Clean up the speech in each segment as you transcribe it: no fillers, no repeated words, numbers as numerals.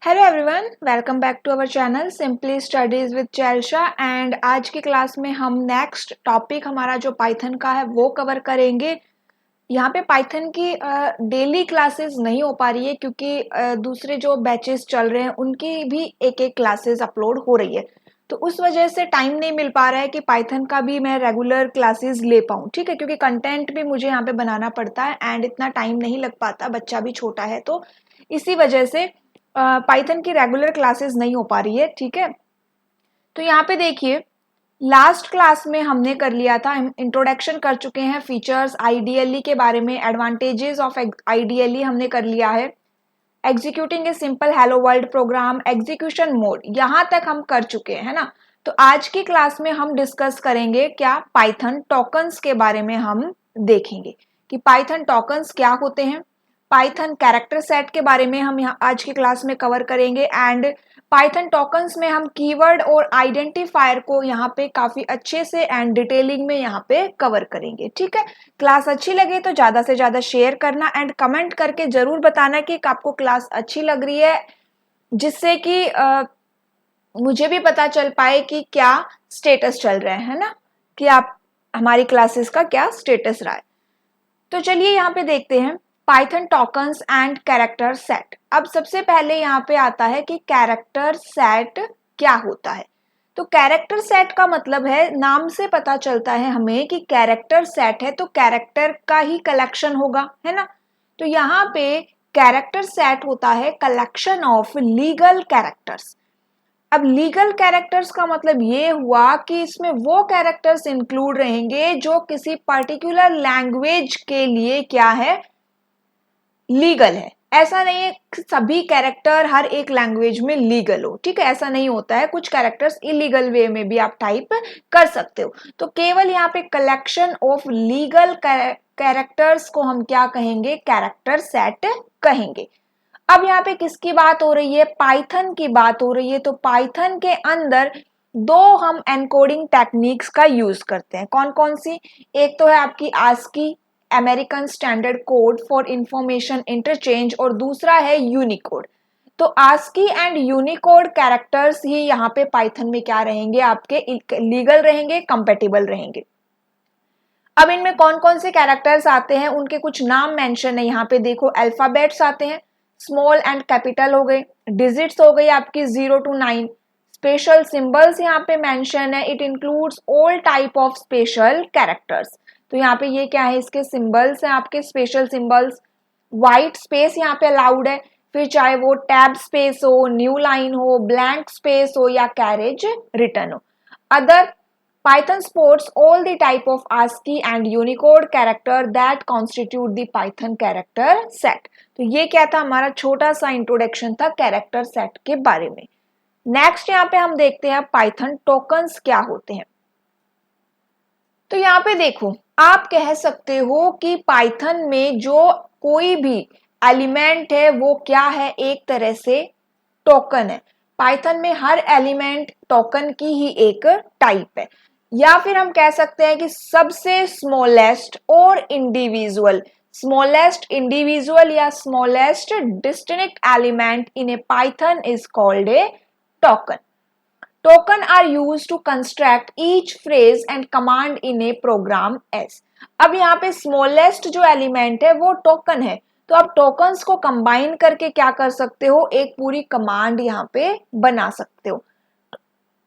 Hello everyone, welcome back to our channel simply studies with चैल्शा। And आज की class में हम नेक्स्ट टॉपिक हमारा जो पाइथन का है वो कवर करेंगे। यहाँ पे पाइथन की डेली क्लासेस नहीं हो पा रही है क्योंकि दूसरे जो बैचेस चल रहे हैं उनकी भी एक एक क्लासेस अपलोड हो रही है, तो उस वजह से टाइम नहीं मिल पा रहा है कि पाइथन का भी मैं रेगुलर क्लासेस ले पाऊँ। ठीक है, क्योंकि कंटेंट भी मुझे यहाँ पे बनाना पड़ता है एंड इतना टाइम नहीं लग पाता, बच्चा भी छोटा है, तो इसी वजह से पाइथन की रेगुलर क्लासेस नहीं हो पा रही है। ठीक है, तो यहाँ पे देखिए, लास्ट क्लास में हमने कर लिया था, इंट्रोडक्शन कर चुके हैं फीचर्स आईडीएलई के बारे में, एडवांटेजेस ऑफ आईडीएलई हमने कर लिया है, executing a simple hello world program, execution mode, यहाँ तक हम कर चुके हैं, है ना। तो आज की क्लास में हम डिस्कस करेंगे क्या, पाइथन टोकन्स के बारे में हम देखेंगे कि पाइथन टोकन्स क्या होते हैं। पाइथन कैरेक्टर सेट के बारे में हम यहाँ आज की क्लास में कवर करेंगे एंड पाइथन टोकन्स में हम कीवर्ड और आइडेंटिफायर को यहाँ पे काफी अच्छे से एंड डिटेलिंग में यहाँ पे कवर करेंगे। ठीक है, क्लास अच्छी लगे तो ज्यादा से ज्यादा शेयर करना एंड कमेंट करके जरूर बताना कि आपको क्लास अच्छी लग रही है, जिससे कि मुझे भी पता चल पाए कि क्या स्टेटस चल रहा है ना, कि आप हमारी क्लासेस का क्या स्टेटस रहा है। तो चलिए यहाँ पे देखते हैं Python tokens and character set. अब सबसे पहले यहाँ पे आता है कि कैरेक्टर सेट क्या होता है। तो कैरेक्टर सेट का मतलब है, नाम से पता चलता है हमें कि कैरेक्टर सेट है तो कैरेक्टर का ही कलेक्शन होगा, है ना। तो यहाँ पे कैरेक्टर सेट होता है कलेक्शन ऑफ लीगल कैरेक्टर्स। अब लीगल कैरेक्टर्स का मतलब ये हुआ कि इसमें वो कैरेक्टर्स इंक्लूड रहेंगे जो किसी पर्टिकुलर लैंग्वेज के लिए क्या है, लीगल है। ऐसा नहीं है सभी कैरेक्टर हर एक लैंग्वेज में लीगल हो, ठीक है, ऐसा नहीं होता है, कुछ कैरेक्टर्स इलीगल वे में भी आप टाइप कर सकते हो। तो केवल यहाँ पे कलेक्शन ऑफ लीगल कैरेक्टर्स को हम क्या कहेंगे, कैरेक्टर सेट कहेंगे। अब यहाँ पे किसकी बात हो रही है, पाइथन की बात हो रही है। तो पाइथन के अंदर दो हम एनकोडिंग टेक्निक्स का यूज करते हैं, कौन कौन सी, एक तो है आपकी ASCII American standard code for information interchange और दूसरा है यूनिकोड। तो आस्की एंड यूनिकोड कैरेक्टर्स ही यहाँ पे पाइथन में क्या रहेंगे, आपके लीगल रहेंगे, कंपेटिबल रहेंगे। अब इनमें कौन कौन से कैरेक्टर्स आते हैं, उनके कुछ नाम मेंशन है यहाँ पे, देखो अल्फाबेट्स आते हैं, स्मॉल एंड कैपिटल हो गए, डिजिट्स हो गई आपकी 0 to 9, स्पेशल सिंबल्स यहाँ पे मेंशन है, it includes all type of special characters. तो यहाँ पे ये क्या है, इसके सिंबल्स हैं आपके स्पेशल सिंबल्स। व्हाइट स्पेस यहाँ पे अलाउड है, फिर चाहे वो टैब स्पेस हो, न्यू लाइन हो, ब्लैंक स्पेस हो या कैरेज रिटर्न हो। Other Python supports all the type of ASCII and Unicode character that constitute the Python character set। तो ये क्या था, हमारा छोटा सा इंट्रोडक्शन था कैरेक्टर सेट के बारे में। नेक्स्ट यहाँ पे हम देखते हैं पाइथन टोकन्स क्या होते हैं। तो यहाँ पे देखो, आप कह सकते हो कि पाइथन में जो कोई भी एलिमेंट है वो क्या है, एक तरह से टोकन है। पाइथन में हर एलिमेंट टोकन की ही एक टाइप है, या फिर हम कह सकते हैं कि सबसे स्मॉलेस्ट और इंडिविजुअल, स्मॉलेस्ट इंडिविजुअल या smallest distinct element in a Python is called a token. Token are used to construct each phrase and command in a programs. अब यहाँ पे स्मॉलेस्ट जो एलिमेंट है वो टोकन है, तो आप टोकन्स को कंबाइन करके क्या कर सकते हो, एक पूरी कमांड यहाँ पे बना सकते हो।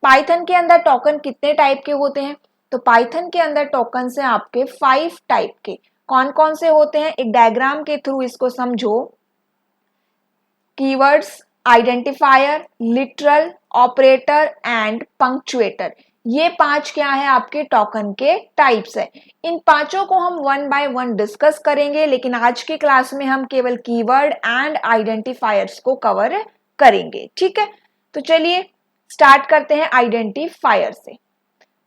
पाइथन के अंदर टोकन कितने टाइप के होते हैं, तो पाइथन के अंदर टोकन से आपके 5 टाइप के, कौन कौन से होते हैं, एक डायग्राम के थ्रू इसको समझो। Keywords, identifier, literal, operator and punctuator, ये 5 क्या है आपके टोकन के टाइप्स है। इन पांचों को हम वन बाय वन डिस्कस करेंगे, लेकिन आज की क्लास में हम केवल कीवर्ड एंड आइडेंटिफायर्स को कवर करेंगे। ठीक है, तो चलिए स्टार्ट करते हैं आइडेंटिफायर से।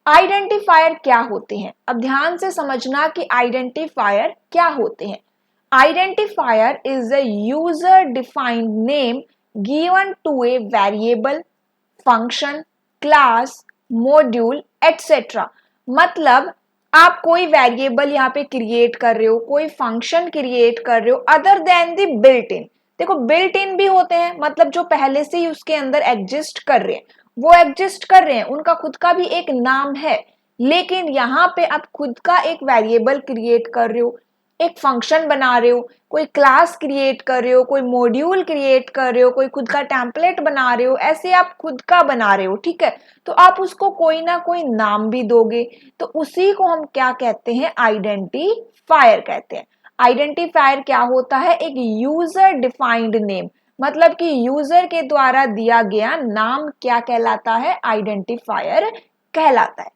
आइडेंटिफायर क्या होते हैं, अब ध्यान से समझना कि आइडेंटिफायर क्या होते हैं। Identifier is a user defined name given to a variable, function, class, module etcetera. मतलब आप कोई वेरिएबल यहाँ पे क्रिएट कर रहे हो, कोई फंक्शन क्रिएट कर रहे हो other than the built in, देखो बिल्ट इन भी होते हैं, मतलब जो पहले से ही उसके अंदर एग्जिस्ट कर रहे हैं, वो एग्जिस्ट कर रहे हैं, उनका खुद का भी एक नाम है, लेकिन यहाँ पे आप खुद का एक वेरिएबल क्रिएट कर रहे हो, एक फंक्शन बना रहे हो, कोई क्लास क्रिएट कर रहे हो, कोई मॉड्यूल क्रिएट कर रहे हो, कोई खुद का टेम्पलेट बना रहे हो, ऐसे आप खुद का बना रहे हो, ठीक है। तो आप उसको कोई ना कोई नाम भी दोगे, तो उसी को हम क्या कहते हैं, आइडेंटिफायर कहते हैं। आइडेंटिफायर क्या होता है, एक यूजर डिफाइंड नेम, मतलब कि यूजर के द्वारा दिया गया नाम क्या कहलाता है, आइडेंटिफायर कहलाता है।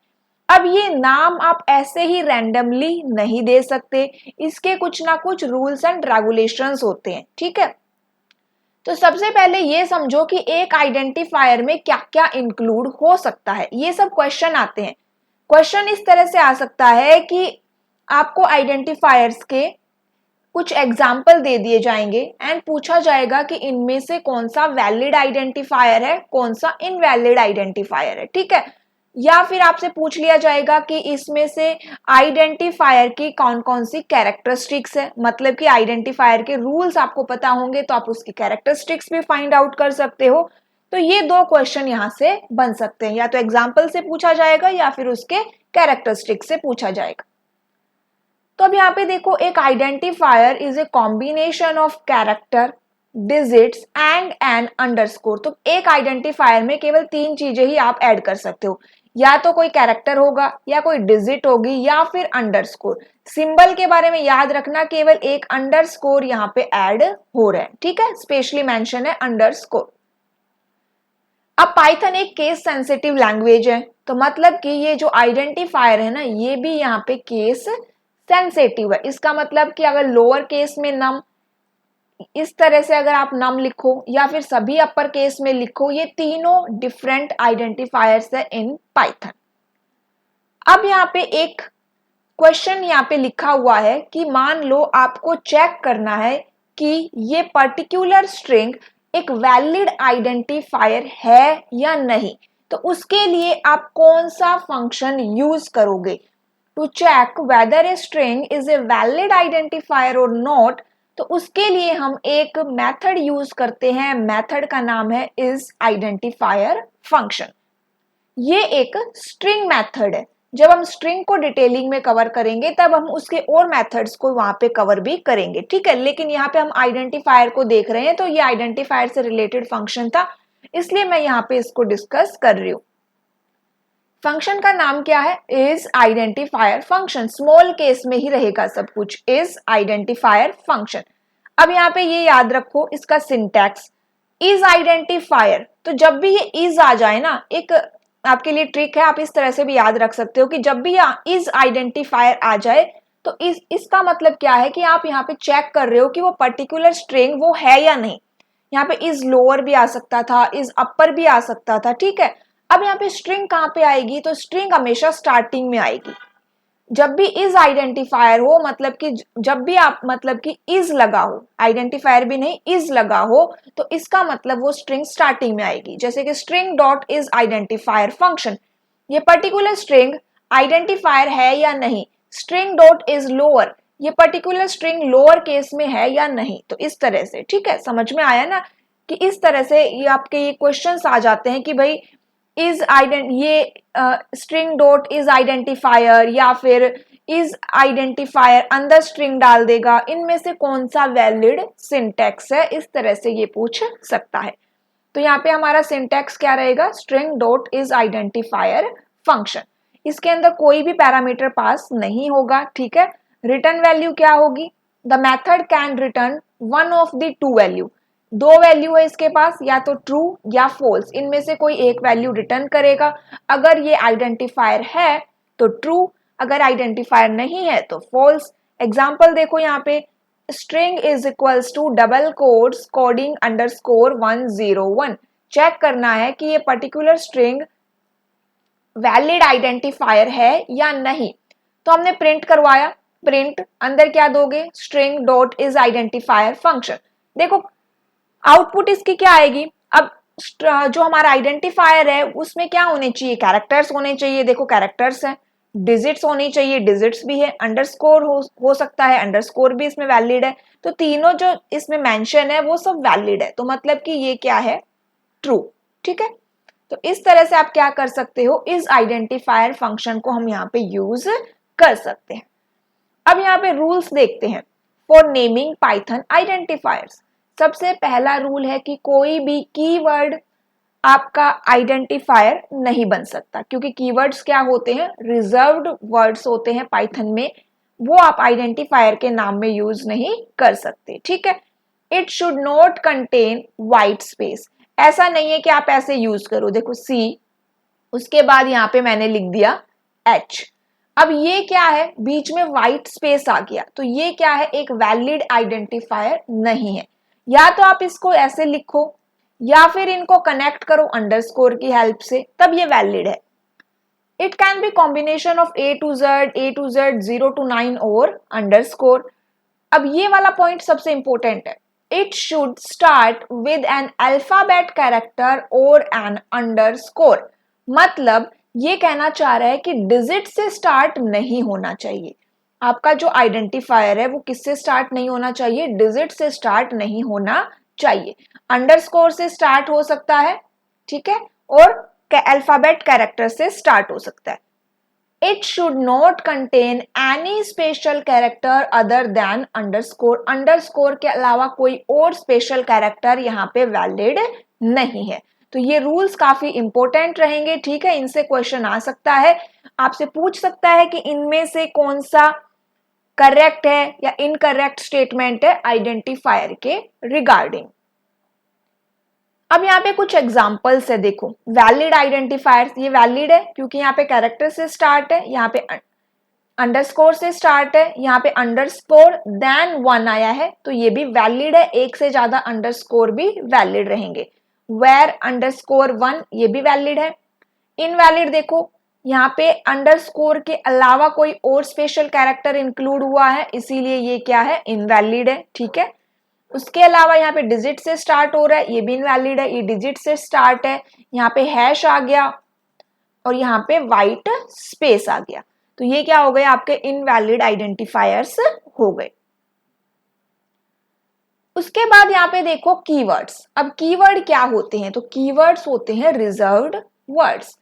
अब ये नाम आप ऐसे ही रैंडमली नहीं दे सकते, इसके कुछ ना कुछ रूल्स एंड रेगुलेशंस होते हैं, ठीक है। तो सबसे पहले ये समझो कि एक आइडेंटिफायर में क्या क्या इंक्लूड हो सकता है, ये सब क्वेश्चन आते हैं। क्वेश्चन इस तरह से आ सकता है कि आपको आइडेंटिफायर्स के कुछ एग्जाम्पल दे दिए जाएंगे एंड पूछा जाएगा कि इनमें से कौन सा वैलिड आइडेंटिफायर है, कौन सा इनवैलिड आइडेंटिफायर है, ठीक है। या फिर आपसे पूछ लिया जाएगा कि इसमें से आइडेंटिफायर की कौन कौन सी कैरेक्टरिस्टिक्स है, मतलब कि आइडेंटिफायर के रूल्स आपको पता होंगे तो आप उसकी कैरेक्टरिस्टिक्स भी फाइंड आउट कर सकते हो। तो ये दो क्वेश्चन यहाँ से बन सकते हैं, या तो एग्जाम्पल से पूछा जाएगा या फिर उसके कैरेक्टरिस्टिक्स से पूछा जाएगा। तो अब यहाँ पे देखो, एक identifier is a combination of character, digits and an underscore. तो एक आइडेंटिफायर में केवल तीन चीजें ही आप ऐड कर सकते हो, या तो कोई कैरेक्टर होगा, या कोई डिजिट होगी, या फिर अंडरस्कोर। सिंबल के बारे में याद रखना, केवल एक अंडरस्कोर यहाँ पे ऐड हो रहा है, ठीक है, स्पेशली मेंशन है अंडरस्कोर। अब पाइथन एक केस सेंसिटिव लैंग्वेज है, तो मतलब कि ये जो आइडेंटिफायर है ना, ये भी यहाँ पे केस सेंसिटिव है। इसका मतलब कि अगर लोअर केस में नम, इस तरह से अगर आप नम लिखो या फिर सभी अपर केस में लिखो, ये तीनों डिफरेंट आइडेंटिफायर्स है इन पाइथन। अब यहाँ पे एक क्वेश्चन यहाँ पे लिखा हुआ है कि मान लो आपको चेक करना है कि ये पर्टिकुलर स्ट्रिंग एक वैलिड आइडेंटिफायर है या नहीं, तो उसके लिए आप कौन सा फंक्शन यूज करोगे to check whether a string is a valid identifier or not. तो उसके लिए हम एक मेथड यूज करते हैं, मेथड का नाम है इज आइडेंटिफायर फंक्शन। ये एक स्ट्रिंग मेथड है, जब हम स्ट्रिंग को डिटेलिंग में कवर करेंगे तब हम उसके और मेथड्स को वहां पे कवर भी करेंगे, ठीक है। लेकिन यहाँ पे हम आइडेंटिफायर को देख रहे हैं, तो ये आइडेंटिफायर से रिलेटेड फंक्शन था, इसलिए मैं यहाँ पे इसको डिस्कस कर रही हूँ। फंक्शन का नाम क्या है, is identifier function, small case में ही रहेगा सब कुछ, इज आइडेंटिफायर फंक्शन। अब यहाँ पे ये याद रखो इसका सिंटैक्स, इज आइडेंटिफायर, तो जब भी ये इज आ जाए ना, एक आपके लिए ट्रिक है, आप इस तरह से भी याद रख सकते हो कि जब भी इज आइडेंटिफायर आ जाए तो इसका मतलब क्या है कि आप यहाँ पे चेक कर रहे हो कि वो पर्टिकुलर स्ट्रिंग वो है या नहीं। यहाँ पे इज लोअर भी आ सकता था, इज अपर भी आ सकता था, ठीक है। अब यहाँ पे स्ट्रिंग कहाँ पे आएगी, तो स्ट्रिंग हमेशा स्टार्टिंग में आएगी। जब भी इज आइडेंटिफायर हो, मतलब कि जब भी आप मतलब कि इज लगा हो, आइडेंटिफायर भी नहीं इज लगा हो, तो इसका मतलब वो स्ट्रिंग स्टार्टिंग में आएगी। जैसे कि string dot is identifier function, ये पर्टिकुलर स्ट्रिंग आइडेंटिफायर है या नहीं। स्ट्रिंग डॉट इज लोअर, ये पर्टिकुलर स्ट्रिंग लोअर केस में है या नहीं। तो इस तरह से, ठीक है, समझ में आया ना कि इस तरह से ये आपके ये क्वेश्चंस आ जाते हैं कि भाई इज ये स्ट्रिंग डॉट इज आइडेंटिफायर या फिर इज आइडेंटिफायर अंदर स्ट्रिंग डाल देगा, इनमें से कौन सा वैलिड सिंटैक्स है, इस तरह से ये पूछ सकता है। तो यहाँ पे हमारा सिंटैक्स क्या रहेगा, string dot is identifier function, इसके अंदर कोई भी पैरामीटर पास नहीं होगा, ठीक है। रिटर्न वैल्यू क्या होगी, the method can return one of the two value, दो वैल्यू है इसके पास, या तो ट्रू या फॉल्स, इनमें से कोई एक वैल्यू रिटर्न करेगा। अगर ये आइडेंटिफायर है तो ट्रू, अगर आइडेंटिफायर नहीं है तो फॉल्स। एग्जाम्पल देखो यहाँ पे, string is equals to double quotes coding underscore 101, check करना है कि ये पर्टिकुलर स्ट्रिंग वैलिड आइडेंटिफायर है या नहीं। तो हमने प्रिंट करवाया, प्रिंट अंदर क्या दोगे, string dot is identifier function. देखो आउटपुट इसकी क्या आएगी, अब जो हमारा आइडेंटिफायर है उसमें क्या होने चाहिए, कैरेक्टर्स होने चाहिए। देखो कैरेक्टर्स है, डिजिट्स होनी चाहिए, डिजिट्स भी है, अंडरस्कोर हो सकता है, अंडरस्कोर भी इसमें वैलिड है। तो तीनों जो इसमें मेंशन है वो सब वैलिड है, तो मतलब कि ये क्या है, ट्रू। ठीक है, तो इस तरह से आप क्या कर सकते हो, इस आइडेंटिफायर फंक्शन को हम यहाँ पे यूज कर सकते हैं। अब यहाँ पे रूल्स देखते हैं फॉर नेमिंग पाइथन आइडेंटिफायर्स। सबसे पहला रूल है कि कोई भी कीवर्ड आपका आइडेंटिफायर नहीं बन सकता, क्योंकि कीवर्ड्स क्या होते हैं, रिजर्व्ड वर्ड्स होते हैं पाइथन में, वो आप आइडेंटिफायर के नाम में यूज नहीं कर सकते। ठीक है, it should not contain white space. ऐसा नहीं है कि आप ऐसे यूज करो, देखो सी, उसके बाद यहाँ पे मैंने लिख दिया एच। अब ये क्या है, बीच में व्हाइट स्पेस आ गया, तो ये क्या है, एक वैलिड आइडेंटिफायर नहीं है। या तो आप इसको ऐसे लिखो या फिर इनको कनेक्ट करो अंडरस्कोर की हेल्प से, तब ये वैलिड है। It can be combination of A to Z, 0 to 9 और अंडरस्कोर। अब ये वाला पॉइंट सबसे इंपॉर्टेंट है, it should start with an alphabet character or an underscore. मतलब ये कहना चाह रहा है कि डिजिट से स्टार्ट नहीं होना चाहिए। आपका जो आइडेंटिफायर है वो किससे स्टार्ट नहीं होना चाहिए, डिजिट से स्टार्ट नहीं होना चाहिए। अंडरस्कोर से स्टार्ट हो सकता है, ठीक है, और अल्फाबेट कैरेक्टर से स्टार्ट हो सकता है। It should not contain any special character other than underscore। Underscore के अलावा कोई और स्पेशल कैरेक्टर यहाँ पे वैलिड नहीं है। तो ये रूल्स काफी इंपॉर्टेंट रहेंगे, ठीक है, इनसे क्वेश्चन आ सकता है, आपसे पूछ सकता है कि इनमें से कौन सा करेक्ट है या इनकरेक्ट स्टेटमेंट है आइडेंटिफायर के रिगार्डिंग। अब यहाँ पे कुछ एग्जाम्पल्स है, देखो वैलिड आइडेंटिफायर्स, ये वैलिड है क्योंकि यहाँ पे कैरेक्टर से स्टार्ट है, यहाँ पे अंडरस्कोर से स्टार्ट है, यहाँ पे अंडरस्कोर देन 1 आया है, तो ये भी वैलिड है। एक से ज्यादा अंडरस्कोर भी वैलिड रहेंगे। वेयर अंडरस्कोर 1 ये भी वैलिड है। इनवैलिड देखो, यहाँ पे अंडरस्कोर के अलावा कोई और स्पेशल कैरेक्टर इंक्लूड हुआ है, इसीलिए ये क्या है, इनवैलिड है। ठीक है, उसके अलावा यहाँ पे डिजिट से स्टार्ट हो रहा है, ये भी इनवैलिड है, ये डिजिट से स्टार्ट है, यहाँ पे हैश आ गया और यहाँ पे व्हाइट स्पेस आ गया, तो ये क्या हो गए, आपके इनवैलिड आइडेंटिफायर्स हो गए। उसके बाद यहाँ पे देखो कीवर्ड्स। अब कीवर्ड क्या होते हैं, तो कीवर्ड्स होते हैं रिजर्व्ड वर्ड्स।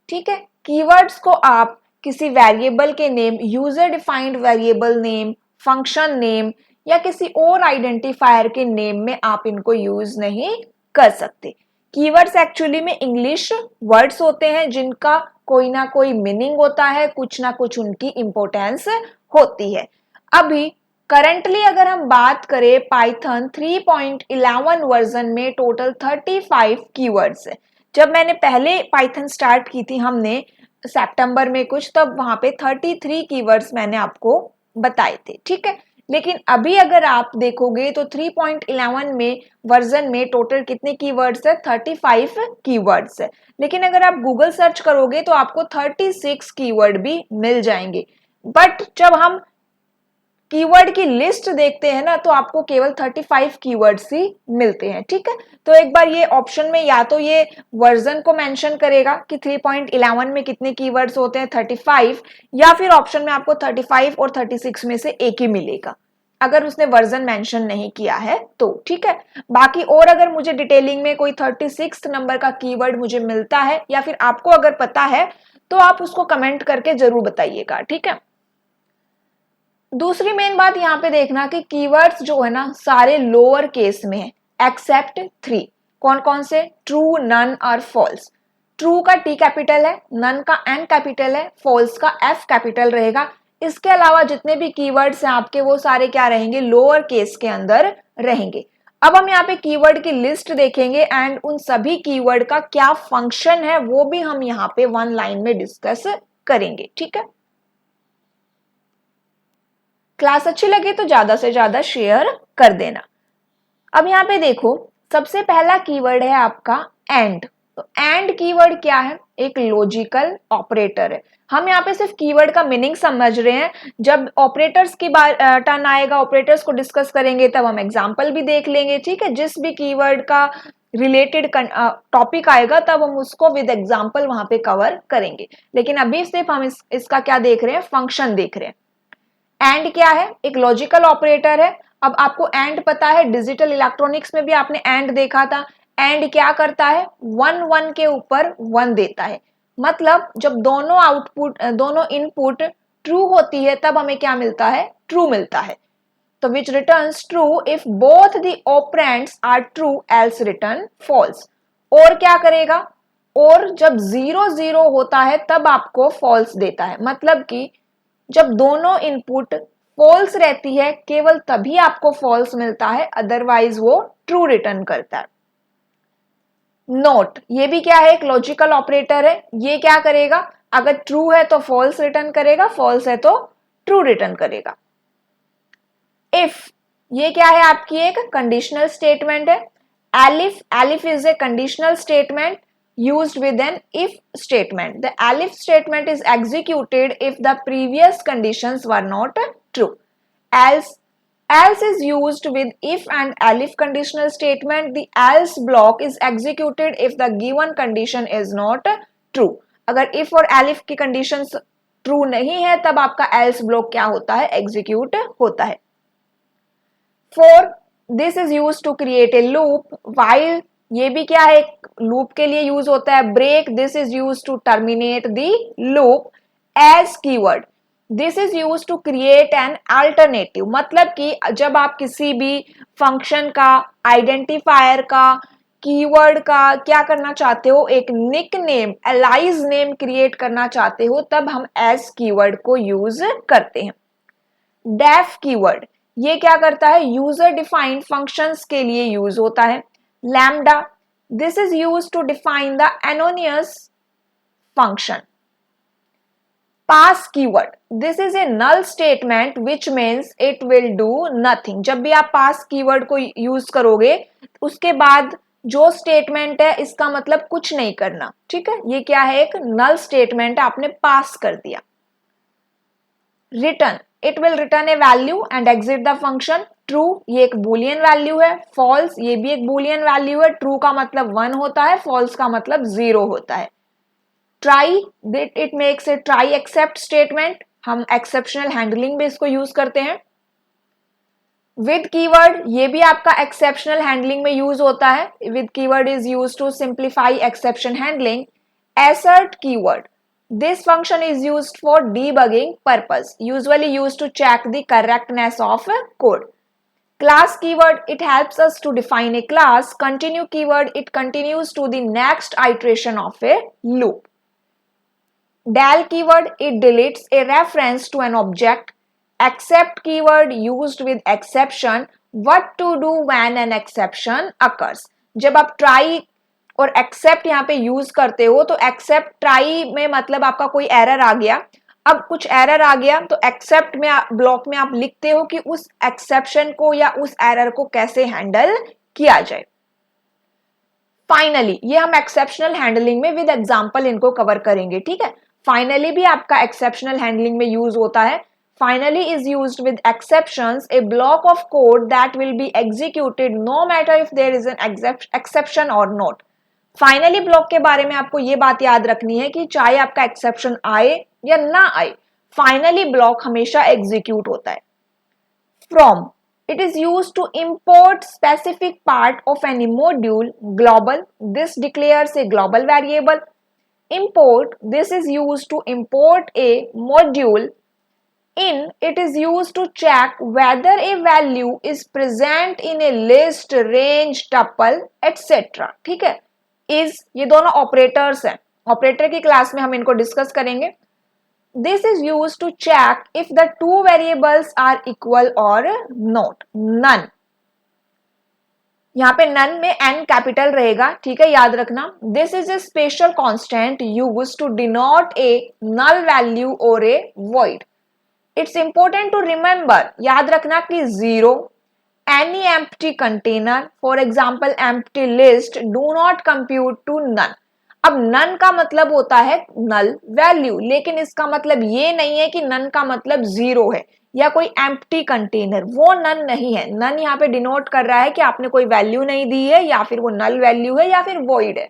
ठीक है, कीवर्ड्स को आप किसी वेरिएबल के name, user defined variable name, function name या किसी और आइडेंटिफायर के नेम में आप इनको यूज नहीं कर सकते। कीवर्ड्स एक्चुअली में इंग्लिश वर्ड्स होते हैं जिनका कोई ना कोई मीनिंग होता है, कुछ ना कुछ उनकी इंपॉर्टेंस होती है। अभी करंटली अगर हम बात करें पाइथन 3.11 वर्जन में टोटल 35 कीवर्ड्स है। जब मैंने पहले पाइथन स्टार्ट की थी हमने सितंबर में कुछ, तब वहां पे 33 कीवर्ड्स मैंने आपको बताए थे। ठीक है, लेकिन अभी अगर आप देखोगे तो 3.11 में वर्जन में टोटल कितने कीवर्ड्स है, 35 कीवर्ड्स है। लेकिन अगर आप गूगल सर्च करोगे तो आपको 36 कीवर्ड भी मिल जाएंगे, बट जब हम कीवर्ड की लिस्ट देखते हैं ना तो आपको केवल 35 कीवर्ड्स ही मिलते हैं। ठीक है, तो एक बार ये ऑप्शन में या तो ये वर्जन को मेंशन करेगा कि 3.11 में कितने कीवर्ड्स होते हैं, 35, या फिर ऑप्शन में आपको 35 और 36 में से एक ही मिलेगा अगर उसने वर्जन मेंशन नहीं किया है तो। ठीक है, बाकी और अगर मुझे डिटेलिंग में कोई 36 नंबर का कीवर्ड मुझे मिलता है या फिर आपको अगर पता है तो आप उसको कमेंट करके जरूर बताइएगा। ठीक है, दूसरी मेन बात यहाँ पे देखना कि कीवर्ड्स जो है ना सारे लोअर केस में है एक्सेप्ट 3। कौन कौन से, ट्रू, नन और फॉल्स। ट्रू का T कैपिटल है, नन का N कैपिटल है, फॉल्स का F कैपिटल रहेगा। इसके अलावा जितने भी कीवर्ड्स हैं आपके वो सारे क्या रहेंगे, लोअर केस के अंदर रहेंगे। अब हम यहाँ पे कीवर्ड की लिस्ट देखेंगे एंड उन सभी कीवर्ड का क्या फंक्शन है वो भी हम यहाँ पे 1 लाइन में डिस्कस करेंगे। ठीक है, क्लास अच्छी लगे तो ज्यादा से ज्यादा शेयर कर देना। अब यहाँ पे देखो सबसे पहला कीवर्ड है आपका एंड। तो एंड कीवर्ड क्या है, एक लॉजिकल ऑपरेटर है। हम यहाँ पे सिर्फ कीवर्ड का मीनिंग समझ रहे हैं, जब ऑपरेटर्स की टर्न आएगा, ऑपरेटर्स को डिस्कस करेंगे तब हम एग्जांपल भी देख लेंगे। ठीक है, जिस भी कीवर्ड का रिलेटेड टॉपिक आएगा तब हम उसको विद एग्जांपल वहां पे कवर करेंगे, लेकिन अभी सिर्फ हम इसका क्या देख रहे हैं, फंक्शन देख रहे हैं। एंड क्या है, एक लॉजिकल ऑपरेटर है। अब आपको एंड पता है, डिजिटल इलेक्ट्रॉनिक्स में भी आपने एंड देखा था। एंड क्या करता है, वन वन के ऊपर वन देता है, मतलब जब दोनों आउटपुट दोनों इनपुट ट्रू होती है तब हमें क्या मिलता है, ट्रू मिलता है। तो which returns true if both the operands are true, else return false। और क्या करेगा, और जब 0 0 होता है तब आपको false देता है, मतलब कि जब दोनों इनपुट false रहती है केवल तभी आपको false मिलता है, अदरवाइज वो true रिटर्न करता है। नोट, ये भी क्या है, एक लॉजिकल ऑपरेटर है। ये क्या करेगा, अगर ट्रू है तो फॉल्स रिटर्न करेगा, फॉल्स है तो ट्रू रिटर्न करेगा। इफ, ये क्या है, आपकी एक कंडीशनल स्टेटमेंट है। Elif, elif is a conditional statement used with an if statement. The elif statement is executed if the previous conditions were not true. Else is used with if and elif conditional statement. The else block is executed if the given condition is not true. अगर if और elif की conditions true नहीं है तब आपका else block क्या होता है, execute होता है। For this is used to create a loop. While, ये भी क्या है, लूप के लिए यूज होता है। Break, this is use to terminate the loop. As keyword, this is use to create an alternative, मतलब कि जब आप किसी भी फंक्शन का, आइडेंटिफायर का, कीवर्ड का क्या करना चाहते हो, एक nickname, alias name create करना चाहते हो, तब हम एज कीवर्ड को यूज करते हैं। डेफ कीवर्ड, ये क्या करता है, यूजर डिफाइंड फंक्शंस के लिए यूज होता है। lambda, this is used to define the anonymous function. Pass keyword, this is a null statement which means it will do nothing. जब भी आप pass keyword को यूज करोगे उसके बाद जो स्टेटमेंट है इसका मतलब कुछ नहीं करना, ठीक है। ये क्या है, एक null statement आपने पास कर दिया। Return, it will return A value and exit the function. True, ये एक बूलियन वैल्यू है। फॉल्स, ये भी एक बूलियन वैल्यू है। ट्रू का मतलब 1 होता है, फॉल्स का मतलब 0 होता है। Try, it makes a try except statement, हम एक्सेप्शनल हैंडलिंग में इसको यूज करते हैं। विद कीवर्ड, ये भी आपका एक्सेप्शनल हैंडलिंग में यूज होता है। With keyword is use to simplify exception handling. Assert keyword, this function is used for debugging purpose, usually used to check the correctness of code. Class keyword, it helps us to define a class. Continue keyword, it continues to the next iteration of a loop. Del keyword, it deletes a reference to an object. Except keyword, used with exception. What to do when an exception occurs? जब आप try और accept यहाँ पे use करते हो तो accept try में मतलब आपका कोई एरर आ गया, अब कुछ एरर आ गया तो एक्सेप्ट में ब्लॉक में आप लिखते हो कि उस एक्सेप्शन को या उस एरर को कैसे हैंडल किया जाए। फाइनली, ये हम एक्सेप्शनल हैंडलिंग में विद एग्जांपल इनको कवर करेंगे, ठीक है। फाइनली भी आपका एक्सेप्शनल हैंडलिंग में यूज होता है। Finally is used with exceptions, a block of code that will be executed no matter if there is an exception or not. Finally block के बारे में आपको ये बात याद रखनी है कि चाहे आपका एक्सेप्शन आए या ना आए, फाइनली ब्लॉक हमेशा एग्जीक्यूट होता है। From, it is used to import specific part of any module. Global, this declares a global variable. Import, this is used to import a module. In, it is used to check whether a value is present in a list, range, tuple, etc. ठीक है। Is, ये दोनों operators हैं, operator की class में हम इनको discuss करेंगे। This is use to check if the two variables are equal or not. None, यहाँ पे नन में एन कैपिटल रहेगा, ठीक है, याद रखना। This is a special constant use to denote a null value और a void. It's important to remember, याद रखना कि 0, any empty container, for example empty list, do not compute to none। अब none का मतलब होता है null value, लेकिन इसका मतलब ये नहीं है कि none का मतलब 0 है। या कोई एम्प्टी कंटेनर, वो नन नहीं है। नन यहाँ पे डिनोट कर रहा है कि आपने कोई वैल्यू नहीं दी है, या फिर वो नल वैल्यू है, या फिर वॉइड है।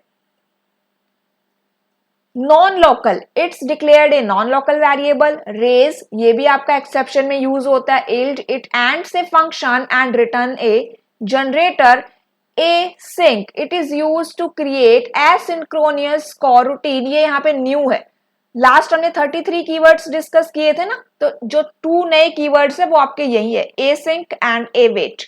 Non local, it's declared a non local variable. Raise, ये भी आपका एक्सेप्शन में यूज होता है। Yield, it ends a function and return a generator. async, it is used to create asynchronous coroutine, ये यहाँ पे न्यू है। लास्ट हमने 33 कीवर्ड्स डिस्कस किए थे ना, तो जो 2 नए कीवर्ड्स है वो आपके यही है, async and await।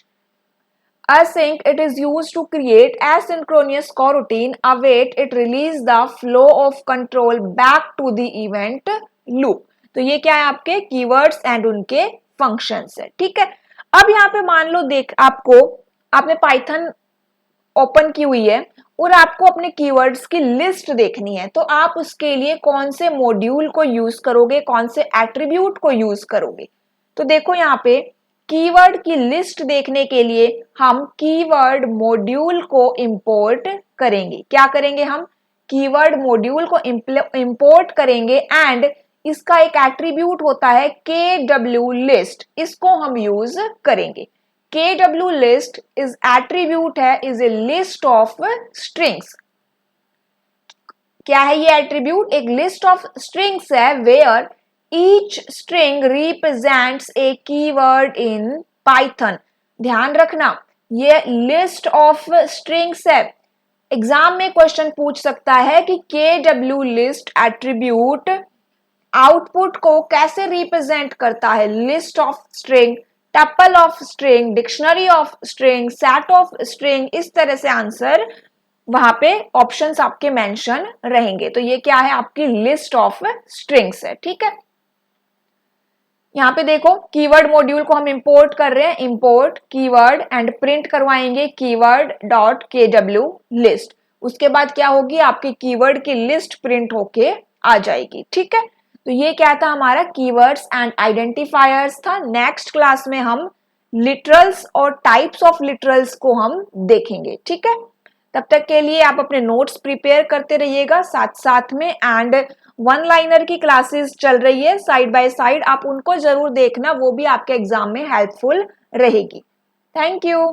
Async, it is used to create asynchronous coroutine. Await, it release the flow of control back to the event loop। तो ये क्या है आपके कीवर्ड्स एंड उनके फंक्शंस है, ठीक है। अब यहाँ पे मान लो देख आपको, आपने पाइथन ओपन की हुई है और आपको अपने कीवर्ड्स की लिस्ट देखनी है, तो आप उसके लिए कौन से मॉड्यूल को यूज करोगे, कौन से एट्रीब्यूट को यूज करोगे। तो देखो यहाँ पे कीवर्ड की लिस्ट देखने के लिए हम कीवर्ड मॉड्यूल को इंपोर्ट करेंगे। क्या करेंगे हम, कीवर्ड मॉड्यूल को इंपोर्ट करेंगे एंड इसका एक एट्रीब्यूट होता है KW लिस्ट, इसको हम यूज करेंगे। KW लिस्ट इज एट्रीब्यूट है, is a list of strings. क्या है ये एट्रीब्यूट, एक लिस्ट ऑफ स्ट्रिंग्स है where each string represents a keyword in Python. ध्यान रखना ये लिस्ट ऑफ स्ट्रिंग्स है। एग्जाम में क्वेश्चन पूछ सकता है कि KW लिस्ट एट्रीब्यूट आउटपुट को कैसे रिप्रेजेंट करता है, list of string, tuple of string, dictionary of string, set of string, इस तरह से आंसर वहां पे ऑप्शंस आपके मेंशन रहेंगे। तो ये क्या है, आपकी लिस्ट ऑफ स्ट्रिंग्स है, ठीक है। यहाँ पे देखो कीवर्ड मॉड्यूल को हम इंपोर्ट कर रहे हैं, इंपोर्ट कीवर्ड एंड प्रिंट करवाएंगे कीवर्ड डॉट KW लिस्ट। उसके बाद क्या होगी, आपकी कीवर्ड की लिस्ट प्रिंट होके आ जाएगी, ठीक है। तो ये क्या था, हमारा कीवर्ड्स एंड आइडेंटिफायर्स था। नेक्स्ट क्लास में हम लिटरल्स और टाइप्स ऑफ लिटरल्स को हम देखेंगे, ठीक है। तब तक के लिए आप अपने नोट्स प्रिपेयर करते रहिएगा साथ साथ में, एंड वन लाइनर की क्लासेस चल रही है साइड बाय साइड, आप उनको जरूर देखना, वो भी आपके एग्जाम में हेल्पफुल रहेगी। Thank you.